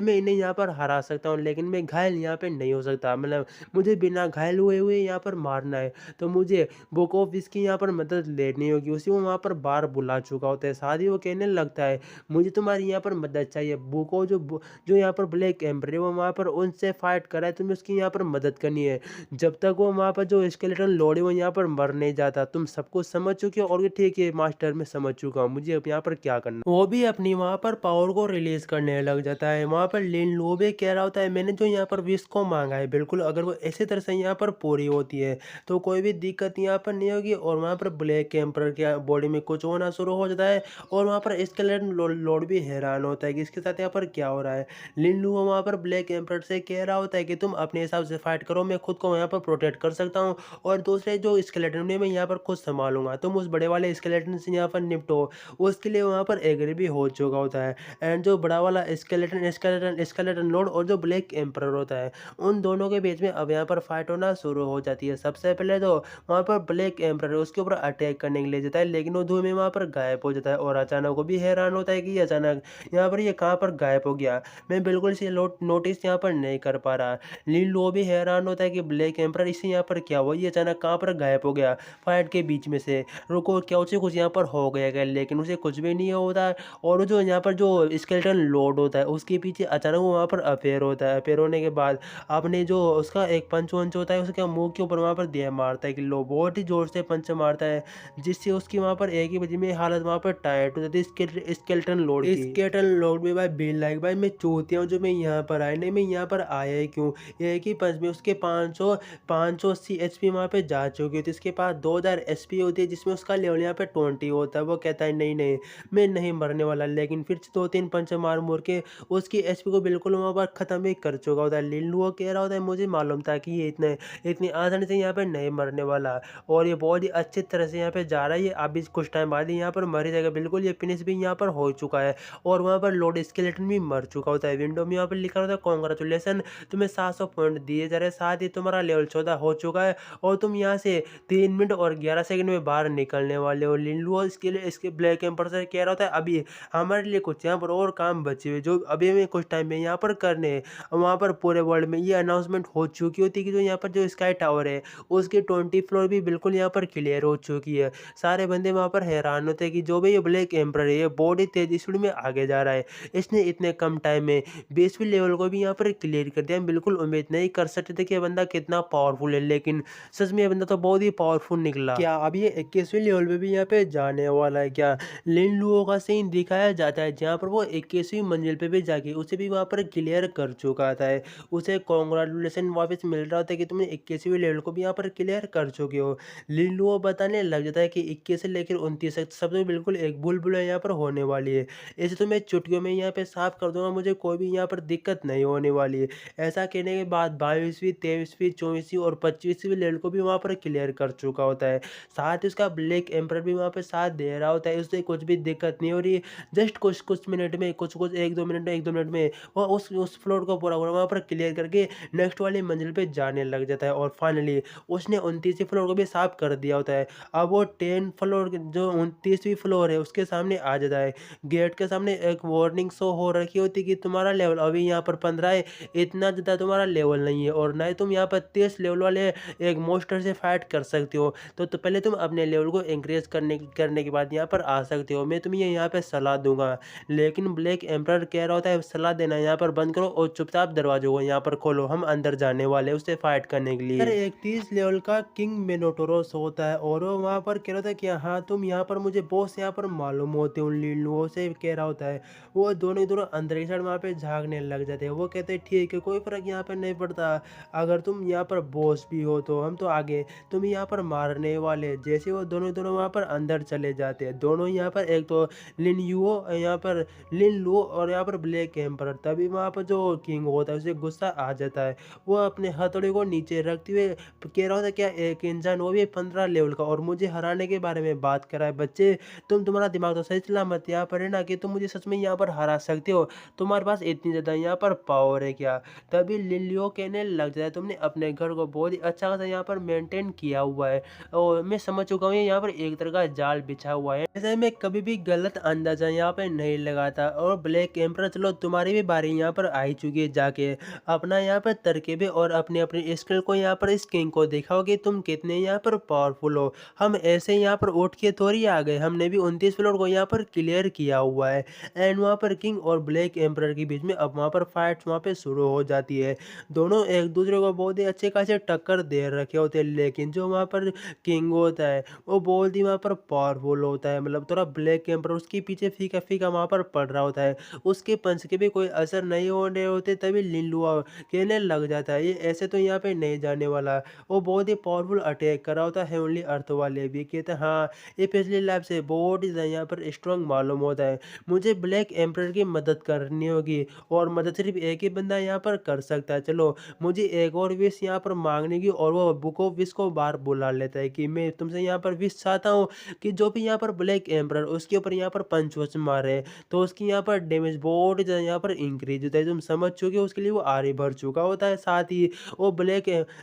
इन्हें यहाँ पर हरा सकता हूँ, लेकिन मैं घायल यहाँ पे नहीं हो सकता। मतलब मुझे बिना घायल हुए यहाँ पर मारना है, तो मुझे बुक ऑफ इसकी यहाँ पर मदद मदद लेनी होगी, उसे वो वहाँ पर बार बुला चुका होता है। साथ ही वो कहने लगता है, मुझे तुम्हारी यहाँ पर मदद चाहिए। बुको जो यहाँ पर ब्लैक एम्बर है वो वहाँ पर उनसे फाइट कर रहा है, तुम्हें उसकी यहाँ पर मदद करनी है। जब तक वो वहाँ पर जो स्केलेटन लॉर्ड है वो यहाँ पर मर नहीं जाता। तुम सब कुछ समझ चुके हो और ये ठीक है मास्टर, मैं समझ चुका हूँ, मुझे अब यहाँ पर क्या करना। वो भी अपनी वहाँ पर पावर को रिलीज करने लग जाता है। वहाँ पर लिन लो भी कह रहा होता है, मैंने जो यहाँ पर विश को मांगा है बिल्कुल अगर वो इसी तरह से यहाँ पर पूरी होती है तो कोई भी दिक्कत यहाँ पर नहीं होगी। और वहाँ पर ब्लैक एम्पर के बॉडी में कुछ होना शुरू हो जाता है और वहाँ पर स्केलेटन लॉर्ड भी हैरान होता है कि इसके साथ यहाँ पर क्या हो रहा है। लिन लू वहाँ पर ब्लैक एम्पर से कह रहा होता है कि तुम अपने हिसाब से फाइट करो, मैं खुद को यहाँ पर प्रोटेक्ट कर सकता हूँ और दूसरे जो स्केलेटन है मैं यहाँ पर खुद संभालूंगा, तुम उस बड़े वाले स्केलेटन से यहाँ पर निपटो। उसके लिए वहाँ पर एग्री भी हो चुका होता है। एंड जो बड़ा वाला स्केलेटन लॉर्ड और जो ब्लैक एम्पर होता है उन दोनों के बीच में अब यहाँ पर फाइट होना शुरू हो जाती है। सबसे पहले तो वहाँ पर ब्लैक एम्पर उसके ऊपर अटैक करने के लिए जाता है, लेकिन वो धुएं में वहाँ पर गायब हो जाता है और अचानक वो भी हैरान होता है कि ये अचानक यहाँ पर ये कहाँ पर गायब हो गया, मैं बिल्कुल इसे नोटिस यहाँ पर नहीं कर पा रहा। लिन लो भी हैरान होता है कि ब्लैक एम्पर इससे यहाँ पर क्या हुआ, ये अचानक कहाँ पर गायब हो गया फाइट के बीच में से, रुको क्या उसे कुछ यहाँ पर हो गया क्या, लेकिन उसे कुछ भी नहीं होता। और वो जो यहाँ पर जो स्केलेटन लॉर्ड होता है उसके पीछे अचानक वो वहाँ पर अफेयर होता है। अफेयर होने के बाद आपने जो उसका एक पंच वंच होता है उसके मुंह के ऊपर वहाँ पर दे मारता है कि लो, बहुत ही जोर से पंच मारता है जिससे उसकी वहाँ पर एक ही बजे में हालत वहाँ पर टाइट हो जाती है स्केलेटन लॉर्ड की। स्केलेटन लॉर्ड में भाई बिल लाइक भाई मैं चूतिया हूँ जो मैं यहाँ पर आया नहीं, मैं यहाँ पर आया ही क्यों, एक ही पंच में उसके 580 एचपी वहाँ पे जा चुकी होती है, इसके पास 2000 एचपी होती है जिसमें उसका लेवल यहाँ पे 20 होता है। वो कहता है नहीं नहीं मैं नहीं मरने वाला, लेकिन फिर से 2-3 पंच मार मुर के उसकी एचपी को बिल्कुल वहाँ पर खत्म ही कर चुका होता है। लिल्लू वो कह रहा होता है मुझे मालूम था कि ये इतनी आसानी से यहाँ पे नहीं मरने वाला और ये बहुत ही अच्छी तरह से यहाँ पे जा रहा है, ये अभी कुछ टाइम बाद ही यहाँ पर मर ही जाएगा, बिल्कुल ये फिनिश भी यहाँ पर हो चुका है। और वहाँ पर लॉर्ड स्केलेटन भी मर चुका होता है। विंडो में यहाँ पर लिखा होता है कॉन्ग्रेचुलेसन, तुम्हें 700 पॉइंट दिए जा रहे हैं, साथ ही तुम्हारा लेवल 14 हो चुका है और तुम यहाँ से 3 मिनट और 11 सेकंड में बाहर निकलने वाले हो। लिनलुओ इसके ब्लैक एम्पर से कह रहा होता है अभी हमारे लिए कुछ यहाँ पर और काम बचे हुए जो अभी हमें कुछ टाइम में यहाँ पर करने हैं। वहाँ पर पूरे वर्ल्ड में ये अनाउंसमेंट हो चुकी होती है कि जो यहाँ पर जो स्काई टावर है उसकी 20 फ्लोर भी बिल्कुल यहाँ पर क्लियर हो चुकी है। सारे बंदे वहाँ पर हैरान होते हैं कि जो भी ये ब्लैक एम्पर है ये बहुत ही तेज स्पीड में आगे जा रहा है, इसने इतने कम टाइम में 20वीं लेवल को भी यहाँ पर क्लियर कर दिया। हम बिल्कुल उम्मीद नहीं कर सकते थे कि ये बंदा कितना पावरफुल है, लेकिन सच में ये बंदा तो बहुत ही पावरफुल निकला। क्या अब ये 21वीं लेवल पे भी यहाँ पे जाने वाला है क्या? लिन लुओ का सीन दिखाया जाता है जहाँ पर वो 21वीं मंजिल पे भी जाके उसे भी वहाँ पर क्लियर कर चुका था है। उसे कॉन्ग्रेचुलेसन वापस मिल रहा होता है कि तुमने 21वीं लेवल को भी यहाँ पर क्लियर कर चुके हो। लिन लुओ बताने लग जाता है कि 21 से लेकर 29 तक सब में बिल्कुल एक बुलबुल यहाँ पर होने वाली है, इसे तो मैं चुटकियों में यहाँ पे साफ कर दूंगा, मुझे कोई भी यहाँ पर दिक्कत नहीं होने वाली है। ऐसा कहने के बाद 22वीं 23वीं 24वीं और 25वीं लेवल को भी वहाँ पर क्लियर कर चुका होता है। साथ ही उसका ब्लैक एम्पर भी वहाँ पे साथ दे रहा होता है, उससे कुछ भी दिक्कत नहीं हो रही। जस्ट कुछ कुछ मिनट में कुछ कुछ 1-2 मिनट में वो उस फ्लोर को पूरा पूरा वहाँ पर क्लियर करके नेक्स्ट वाली मंजिल पे जाने लग जाता है और फाइनली उसने 29वीं फ्लोर को भी साफ कर दिया होता है। अब वो 10 फ्लोर जो 29वीं फ्लोर है उसके सामने आ जाता है। गेट के सामने एक वार्निंग शो हो रखी होती है कि तुम्हारा लेवल अभी यहाँ पर 15 है, इतना ज़्यादा तुम्हारा लेवल नहीं है और ना ही तुम यहाँ पर 30 लेवल वाले एक मोस्टर से फाइट कर सकते हो। तो पहले तुम अपने लेवल को इंक्रीज करने के बाद यहाँ पर आ सकते हो, मैं तुम्हें यहाँ पे सलाह दूंगा। लेकिन ब्लैक एम्पर कह रहा होता है सलाह देना यहाँ पर बंद करो और चुपचाप दरवाजे को यहाँ पर खोलो, हम अंदर जाने वाले उससे फाइट करने के लिए। फिर एक 30 लेवल का किंग मिनोटोरस होता है और वो वहाँ पर कह रहा था कि हाँ तुम यहाँ पर मुझे बॉस यहाँ पर मालूम होते हो, लिनलुओ से कह रहा होता है। वो दोनों अंदर की साइड वहाँ पे झाँकने लग जाते हैं। वो कहते हैं ठीक है कोई फर्क यहाँ पर नहीं पड़ता, अगर तुम यहाँ पर बॉस भी हो तो हम तो आगे तुम यहाँ पर मारने वाले। जैसे वो दोनों वहाँ पर अंदर चले जाते हैं, दोनों यहाँ पर एक तो लिन युओ यहाँ पर लिन लुओ और यहाँ पर ब्लैक एम्पर, तभी वहाँ पर जो किंग होता है उसे गुस्सा आ जाता है। वो अपने हथौड़े को नीचे रखते हुए कह रहा होता है क्या एक इंसान वो भी 15 लेवल का और मुझे हराने के बारे में बात कर रहा है। बच्चे तुम्हारा दिमाग तो सही चला मत यहाँ पर है ना कि तुम मुझे सच में यहाँ पर हरा सकते हो, तुम्हारे पास इतनी ज़्यादा यहाँ पर पावर है क्या? तभी लिलियो कहने लग जाता है तुमने अपने घर को बहुत ही अच्छा खासा यहाँ पर मेंटेन किया हुआ है और मैं समझ चुका हूँ यहाँ पर एक तरह का जाल बिछा हुआ है, ऐसे मैं कभी भी गलत अंदाजा यहाँ पर नहीं लगाता। और ब्लैक एम्पर चलो तुम्हारी भी बारी यहाँ पर आई चुकी है, जाके अपना यहाँ पर तरकीबें और अपनी अपनी स्किल को यहाँ पर इस किंग को दिखाओ कि तुम कितने यहाँ पर पावरफुल हो। हम हम ऐसे यहाँ पर उठ के थोड़ी आ गए, हमने भी 29 फ्लोर को यहाँ पर क्लियर किया हुआ है। एंड वहाँ पर किंग और ब्लैक एम्परर के बीच में अब वहाँ पर फाइट्स वहाँ पे शुरू हो जाती है। दोनों एक दूसरे को बहुत ही अच्छे खासे टक्कर दे रखे होते हैं, लेकिन जो वहाँ पर किंग होता है वो बहुत ही वहाँ पर पावरफुल होता है, मतलब थोड़ा ब्लैक एम्परर उसके पीछे फीका फीका वहाँ पर पड़ रहा होता है, उसके पंच के भी कोई असर नहीं होने होते, तभी लिनलुआ कहने लग जाता है ये ऐसे तो यहाँ पे नहीं जाने वाला। वो बहुत ही पावरफुल अटैक कर रहा होता है हेवनली अर्थ वाले भी कहते हैं हाँ ये पिछली लैब से बहुत ही ज़्यादा यहाँ पर स्ट्रॉन्ग मालूम होता है, मुझे ब्लैक एम्परर की मदद करनी होगी और मदद सिर्फ एक ही बंदा यहाँ पर कर सकता है। चलो मुझे एक और विश यहाँ पर मांगने की, और वो बुक ऑफ विश को बाहर बुला लेता है कि मैं तुमसे यहाँ पर विश चाहता हूँ कि जो भी यहाँ पर ब्लैक एम्परर उसके ऊपर यहाँ पर पंच वच मारे तो उसकी यहाँ पर डैमेज बहुत ही ज़्यादा यहाँ पर इंक्रीज होता है। तुम समझ चुके हो उसके लिए वो आरे भर चुका होता है, साथ ही वो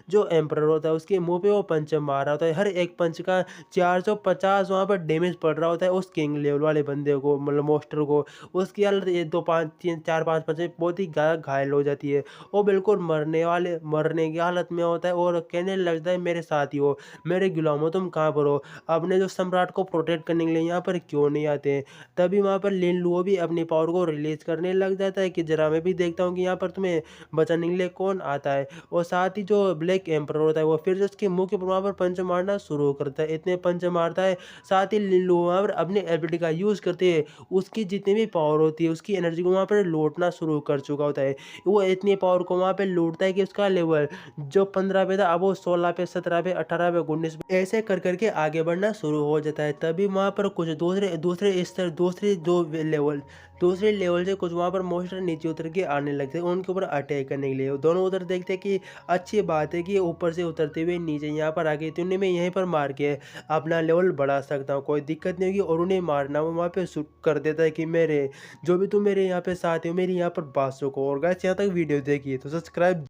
जो एम्परर होता है उसके मुंह पे वो पंच मार रहा होता है, हर एक पंच का 450 वहाँ पर डैमेज पड़ रहा होता है उस किंग लेवल वाले बंदे को, मतलब मोस्टर को। उसकी हालत ये दो पाँच तीन चार पाँच पंच बहुत ही घायल हो जाती है, वो बिल्कुल मरने की हालत में होता है और कहने लगता है मेरे साथी हो, मेरे गुलामों तुम कहाँ पर हो, अपने जो सम्राट को प्रोटेक्ट करने के लिए यहाँ पर क्यों नहीं आते। तभी वहाँ पर लिन लुओ भी अपनी पावर को रिलीज करने लग जाता है कि जरा मैं भी देखता हूँ कि यहाँ पर तुम्हें बचाने के लिए कौन आता है। और साथ ही जो ब्लैक एम्परर होता है वो फिर से उसके मुंह के ऊपर वहाँ पर पंच मारना शुरू करता है, इतने पंच मारता है, साथ ही लिन लुओ वहाँ पर अपने एबिलिटी का यूज़ करते हैं, उसकी जितनी भी पावर होती है उसकी एनर्जी को वहाँ पर लौटना शुरू कर चुका होता है। वो इतनी पावर को वहाँ पे लूटता है कि उसका लेवल जो 15 पे था अब वो 16 पे 17 पे 18 पे 19 पे ऐसे कर करके आगे बढ़ना शुरू हो जाता है। तभी वहाँ पर कुछ दूसरे दूसरे स्तर दूसरे लेवल से कुछ वहाँ पर मोस्टर नीचे उतर के आने लगते हैं उनके ऊपर अटैक करने के लिए। दोनों उधर देखते हैं कि अच्छी बात है कि ऊपर से उतरते हुए नीचे यहाँ पर आ गए तो उन्हें मैं यहीं पर मार के अपना लेवल बढ़ा सकता हूँ, कोई दिक्कत नहीं होगी। और उन्हें मारना वो वहाँ पे शूट कर देता है कि मेरे जो भी तुम मेरे यहाँ पे साथ हो मेरी यहाँ पर बात को। और गाइस यहाँ तक वीडियो देखिए तो सब्सक्राइब